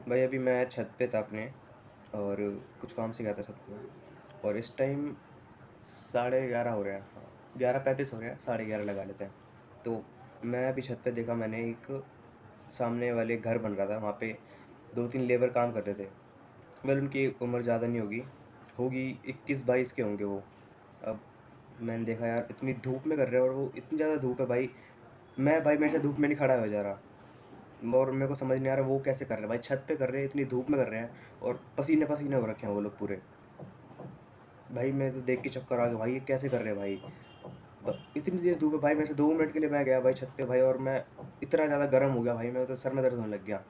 भाई अभी मैं छत पे था अपने, और कुछ काम से गया था छत पे। और इस टाइम 11:30 हो रहा है, हाँ 11:35 हो रहा है, 11:30 लगा लेते हैं। तो मैं अभी छत पे देखा, मैंने एक सामने वाले घर बन रहा था, वहाँ पे 2-3 लेबर काम कर रहे थे। वेल उनकी उम्र ज़्यादा नहीं होगी, होगी 21-22 के होंगे वो। अब मैंने देखा यार इतनी धूप में कर रहे हैं, और वो इतनी ज़्यादा धूप है भाई, मैं भाई मेरे से धूप में नहीं खड़ा हो जा रहा। और मेरे को समझ नहीं आ रहा वो कैसे कर रहे हैं भाई, छत पे कर रहे हैं, इतनी धूप में कर रहे हैं, और पसीने-पसीने हो रखे हैं वो लोग पूरे। भाई मैं तो देख के चक्कर आ गया भाई, ये कैसे कर रहे हैं भाई? इतनी तेज़ धूप है भाई, मेरे से 2 मिनट के लिए मैं गया भाई छत पे भाई, और मैं इतना ज़्यादा गर्म हो गया भाई, मेरे तो सर में दर्द होने लग गया।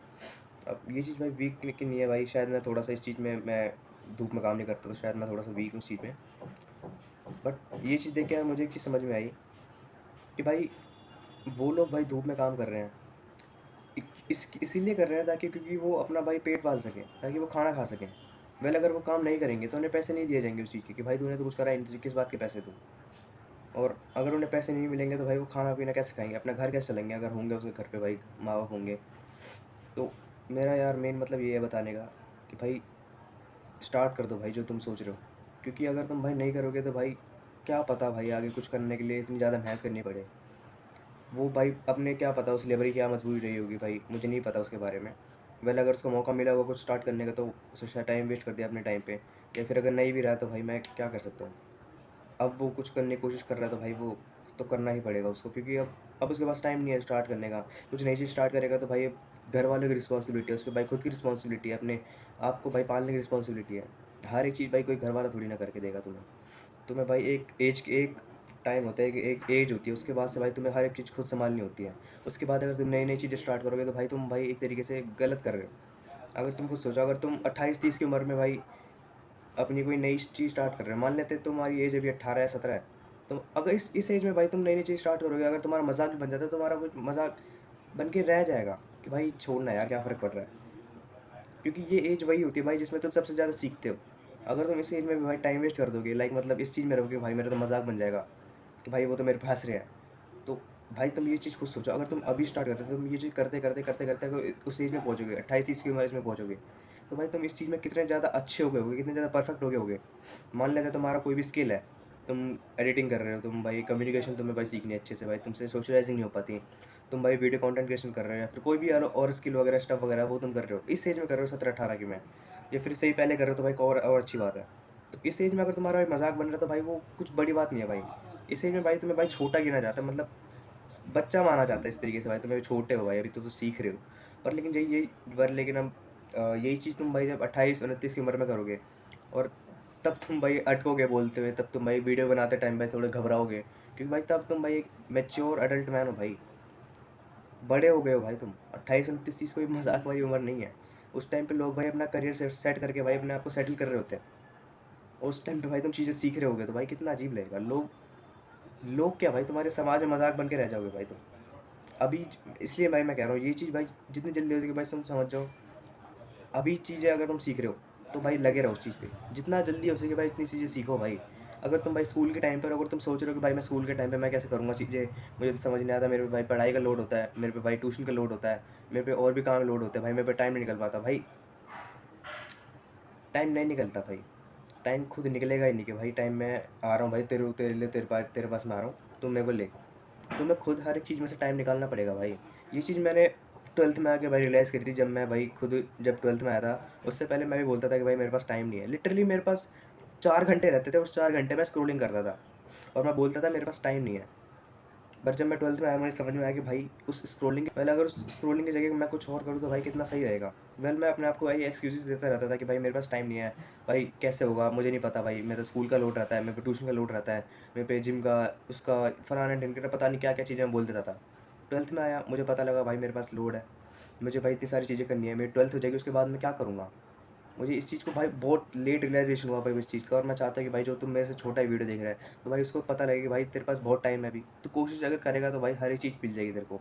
अब ये चीज़ भाई वीक की नहीं है भाई, शायद मैं थोड़ा-सा इस चीज़ में, मैं धूप में काम नहीं करता तो शायद मैं थोड़ा-सा वीक हूँ इस चीज़ में। बट ये चीज़ देख के यार मुझे एक चीज़ समझ में आई कि भाई वो लोग भाई धूप में काम कर रहे हैं। इसीलिए कर रहे हैं ताकि, क्योंकि वो अपना भाई पेट पाल सकें, ताकि वो खाना खा सकें। वेल अगर वो काम नहीं करेंगे तो उन्हें पैसे नहीं दिए जाएँगे उस चीज़ के, कि भाई तूने तो कुछ करा ही नहीं, तुझे किस बात के पैसे दूँ? और अगर उन्हें पैसे नहीं मिलेंगे तो भाई वो खाना-पीना कैसे खाएँगे? अपना घर कैसे चलाएँगे अगर होंगे उसके घर पे भाई माँ-बाप होंगे? तो मेरा यार मेन मतलब ये है बताने का कि भाई स्टार्ट कर दो भाई जो तुम सोच रहे हो। क्योंकि अगर तुम भाई नहीं करोगे तो भाई क्या पता भाई आगे कुछ करने के लिए इतनी ज़्यादा मेहनत करनी पड़े। वो भाई अपने क्या पता उस लेबर की क्या मजबूरी रही होगी भाई, मुझे नहीं पता उसके बारे में। वेल अगर उसको मौका मिला होगा कुछ स्टार्ट करने का तो उसने शायद टाइम वेस्ट कर दिया अपने टाइम पे, या फिर अगर नहीं भी रहा तो भाई मैं क्या कर सकता हूँ। अब वो कुछ करने की कोशिश कर रहा है तो भाई वो तो करना ही पड़ेगा उसको, क्योंकि अब उसके पास टाइम नहीं है स्टार्ट करने का। कुछ नई चीज़ स्टार्ट करेगा तो भाई अब घर वालों की रिस्पॉन्सिबिलिटी है, उसपे भाई खुद की रिस्पॉन्सिबिलिटी है, अपने आप को भाई पालने की रिस्पॉन्सिबिलिटी है। हर एक चीज़ भाई कोई घर वाला थोड़ी ना करके देगा तुम्हें। तुम्हें भाई एक टाइम होता है कि एक एज होती है, उसके बाद से भाई तुम्हें हर एक चीज़ खुद सँभालनी होती है। उसके बाद अगर तुम नई-नई चीज़ें स्टार्ट करोगे तो भाई तुम भाई एक तरीके से गलत कर रहे हो। अगर तुम खुद सोचो, अगर तुम 28-30 की उम्र में भाई अपनी कोई नई चीज़ स्टार्ट कर रहे हो, मान लेते हैं तुम्हारी एज अभी 18 या 17 है, तो अगर इस एज में भाई तुम नई-नई चीज़ स्टार्ट करोगे, अगर तुम्हारा मज़ाक भी बन जाता है, तो तुम्हारा कुछ मज़ाक बन के रह जाएगा कि भाई छोड़ना यार, क्या फ़र्क पड़ रहा है। क्योंकि ये एज वही होती है भाई जिसमें तुम सबसे ज़्यादा सीखते हो। अगर तुम इस एज में भी भाई टाइम वेस्ट कर दोगे, लाइक मतलब इस चीज़ में रहोगे भाई मेरा तो मज़ाक बन जाएगा कि भाई वो तो मेरे पे हँस रहे हैं। तो भाई तुम ये चीज़ खुद सोचो, अगर तुम अभी स्टार्ट करते हो, तो तुम ये चीज़ करते-करते अगर उस एज में पहुँचोगे, 28-30 की उम्र में पहुँचोगे, तो भाई तुम इस चीज़ में कितने ज़्यादा अच्छे हो गए होगे, कितने ज़्यादा परफेक्ट हो गए होगे। मान लेते हैं तुम्हारा कोई भी स्किल है, तुम एडिटिंग कर रहे हो, तुम भाई कम्युनिकेशन तुम्हें भाई सीखनी है अच्छे से भाई, तुमसे सोशलाइज़िंग नहीं हो पाती। तुम भाई वीडियो कंटेंट क्रिएशन कर रहे हो, या फिर कोई भी और स्किल वगैरह स्टफ़ वगैरह वो तुम कर रहे हो। इस एज में कर रहे हो 17-18 की में, या फिर इससे ही पहले कर रहे हो तो भाई और अच्छी बात है। तो इस एज में अगर तुम्हारा भाई मज़ाक बन रहा है तो भाई वो कुछ बड़ी बात नहीं है भाई। इस एज में भाई तुम्हें भाई छोटा गिना जाता है, मतलब बच्चा माना जाता है इस तरीके से भाई, तुम अभी छोटे हो भाई, अभी तो सीख रहे हो। पर लेकिन यही यही पर लेकिन अब यही चीज़ तुम भाई जब 28-29 की उम्र में करोगे, और तब तुम भाई अटकोगे बोलते हुए, तब तुम भाई वीडियो बनाते टाइम भाई थोड़े घबराओगे, क्योंकि भाई तब तुम भाई एक मैच्योर एडल्ट मैन हो भाई, बड़े हो गए हो भाई तुम। 28-29-30 कोई मज़ाक वाली उम्र नहीं है। उस टाइम पे लोग भाई अपना करियर सेट करके भाई अपने आप को सेटल कर रहे होते हैं। और उस टाइम पे भाई तुम चीज़ें सीख रहे होगे तो भाई कितना अजीब लगेगा। लोग लोग क्या भाई तुम्हारे समाज में मज़ाक बन के रह जाओगे भाई तुम। अभी इसलिए भाई मैं कह रहा हूँ ये चीज़ भाई जितनी जल्दी हो सके भाई तुम समझ जाओ। अभी चीज़ें अगर तुम सीख रहे हो, तो भाई लगे रहो उस चीज़ पे। जितना जल्दी हो सके भाई इतनी चीज़ें सीखो भाई। अगर तुम भाई स्कूल के टाइम पर अगर तुम सोच रहे हो कि भाई मैं स्कूल के टाइम पे मैं कैसे करूँगा चीज़ें, मुझे तो समझ नहीं आता, मेरे पे भाई पढ़ाई का लोड होता है, मेरे पे भाई ट्यूशन का लोड होता है, मेरे पे और भी काम लोड होते हैं भाई, मेरे पे टाइम नहीं निकल पाता। भाई टाइम नहीं निकलता भाई, टाइम खुद निकलेगा ही नहीं कि भाई टाइम मैं आ रहा हूँ भाई तेरे लिए तेरे पास मैं आ रहा हूँ, तुम मेरे को ले। तुम्हें खुद हर एक चीज़ में से टाइम निकालना पड़ेगा भाई। ये चीज़ मैंने 12th में आके भाई रियलाइज़ करी थी, जब मैं भाई खुद जब 12th में आया था, उससे पहले मैं भी बोलता था कि भाई मेरे पास टाइम नहीं है। लिटरली मेरे पास 4 घंटे रहते थे, उस 4 घंटे में स्क्रॉलिंग करता था, और मैं बोलता था मेरे पास टाइम नहीं है। पर जब मैं 12th में आया मुझे समझ में आया कि भाई उस स्क्रॉलिंग पहले अगर उस स्क्रॉलिंग की जगह मैं कुछ और करूँ तो भाई कितना सही रहेगा। वेल मैं अपने आप को भाई एक्सक्यूज़ेज़ देता रहता था कि भाई मेरे पास टाइम नहीं है, भाई कैसे होगा मुझे नहीं पता भाई, मेरा स्कूल का लोड रहता है, मेरे पे ट्यूशन का लोड रहता है, मेरे पे जिम का, उसका फलाना-ढिमकाना पता नहीं क्या-क्या चीज़ें मैं बोल देता था। 12th में आया मुझे पता लगा भाई मेरे पास लोड है, मुझे भाई इतनी सारी चीज़ें करनी है, मेरी 12th हो जाएगी उसके बाद मैं क्या करूँगा? मुझे इस चीज़ को भाई बहुत लेट रियलाइज़ेशन हुआ भाई इस चीज़ का, और मैं चाहता हूँ कि भाई जो तुम मेरे से छोटा ही वीडियो देख रहा है, तो भाई उसको पता लगे कि भाई तेरे पास बहुत टाइम है अभी, तो कोशिश अगर करेगा तो भाई हर एक चीज़ मिल जाएगी तेरे को।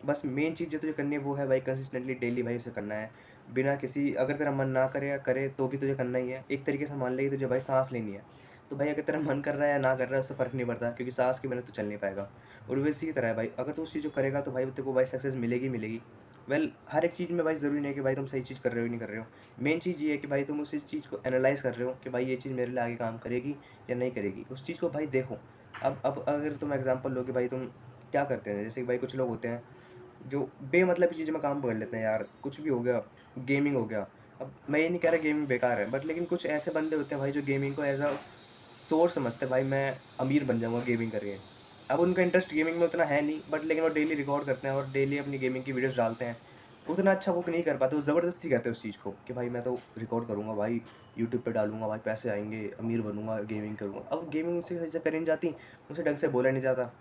बस मेन चीज़ जो तुझे करनी है वो है भाई कंसिस्टेंटली डेली भाई उसे करना है। बिना किसी अगर तेरा मन ना करे या करे तो भी तुझे करना ही है। एक तरीके से मान ले कि तुझे भाई साँस लेनी है। तो भाई अगर तेरा मन कर रहा है या ना कर रहा है उससे फ़र्क नहीं पड़ता, क्योंकि साँस के बिना तू चल नहीं पाएगा। और वैसे ही तरह है भाई, अगर तू उस चीज़ को करेगा तो भाई तेरे को भाई सक्सेस मिलेगी ही मिलेगी। वेल हर एक चीज़ में भाई ज़रूरी नहीं है कि भाई तुम सही चीज़ कर रहे हो या नहीं कर रहे हो। मेन चीज़ ये है कि भाई तुम उस चीज़ को एनालाइज़ कर रहे हो कि भाई ये चीज़ मेरे लिए आगे काम करेगी या नहीं करेगी। उस चीज़ को भाई देखो। अब अगर तुम एग्ज़ाम्पल लो कि भाई तुम क्या करते हैं, जैसे कि भाई कुछ लोग होते हैं जो बेमतलब की चीज़ों में काम पकड़ लेते हैं यार, कुछ भी हो गया, गेमिंग हो गया। अब मैं ये नहीं कह रहा गेमिंग बेकार है, बट लेकिन कुछ ऐसे बंदे होते हैं भाई जो गेमिंग को एज़ अ सोर्स समझते हैं, भाई मैं अमीर बन जाऊँगा गेमिंग करके। अब उनका इंटरेस्ट गेमिंग में उतना है नहीं, बट लेकिन वो डेली रिकॉर्ड करते हैं और डेली अपनी गेमिंग की वीडियोज़ डालते हैं। उतना अच्छा वो नहीं कर पाते, वो ज़बरदस्ती करते हैं उस चीज़ को कि भाई मैं तो रिकॉर्ड करूँगा भाई, यूट्यूब पे डालूँगा भाई, पैसे आएँगे, अमीर बनूँगा, गेमिंग करूँगा। अब गेमिंग उनसे सही से करी नहीं जाती, उनसे ढंग से बोला नहीं जाता।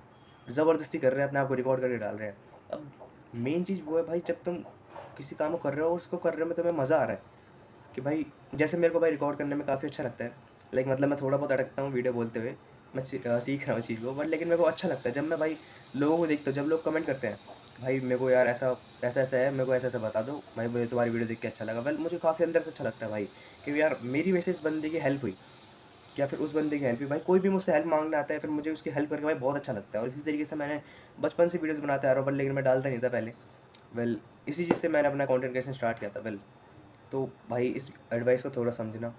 ज़बरदस्ती कर रहे हैं, अपने आप को रिकॉर्ड करके डाल रहे हैं। अब मेन चीज़ वो है भाई, जब तुम किसी काम को कर रहे हो और उसको कर रहे में तुम्हें मज़ा आ रहा है कि भाई, जैसे मेरे को भाई रिकॉर्ड करने में काफ़ी अच्छा लगता है। लाइक मतलब मैं थोड़ा बहुत अटकता हूँ वीडियो बोलते हुए, मैं सीख रहा हूँ इस चीज़ को, बट लेकिन मेरे को अच्छा लगता है जब मैं भाई लोगों को देखता हूँ, जब लोग कमेंट करते हैं, भाई मेरे को यार ऐसा-ऐसा है, मेरे को ऐसा-ऐसा बता दो, भाई मुझे तुम्हारी वीडियो देख के अच्छा लगा। वेल मुझे काफ़ी अंदर से अच्छा लगता है भाई, कि यार मेरी वजह से इस बंदे की हेल्प हुई। या फिर उस बंदे की हेल्प हुई, भाई कोई भी मुझसे हेल्प माँगने आता है, फिर मुझे उसकी हेल्प करके भाई बहुत अच्छा लगता है। और इसी तरीके से मैंने बचपन से वीडियोज़ बनाते आ रहा हूँ, बट लेकिन मैं डालता नहीं था पहले। वेल इसी चीज़ से मैंने अपना कंटेंट क्रिएशन स्टार्ट किया था। वेल तो भाई इस एडवाइस को थोड़ा समझना,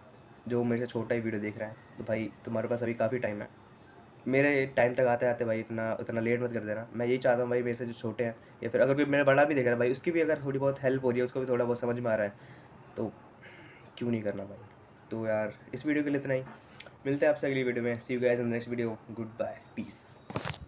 जो मेरे से छोटा ही वीडियो देख रहा है, तो भाई तुम्हारे पास अभी काफ़ी टाइम है। मेरे टाइम तक आते-आते भाई इतना उतना लेट मत कर देना। मैं यही चाहता हूँ भाई, मेरे से जो छोटे हैं या फिर अगर कोई मेरा बड़ा भी देख रहा है भाई, उसकी भी अगर थोड़ी बहुत हेल्प हो रही है, उसको भी थोड़ा बहुत समझ में आ रहा है, तो क्यों नहीं करना भाई। तो यार इस वीडियो के लिए इतना ही। मिलते हैं आपसे अगली वीडियो में। See you guys in the next video. Good bye, piece.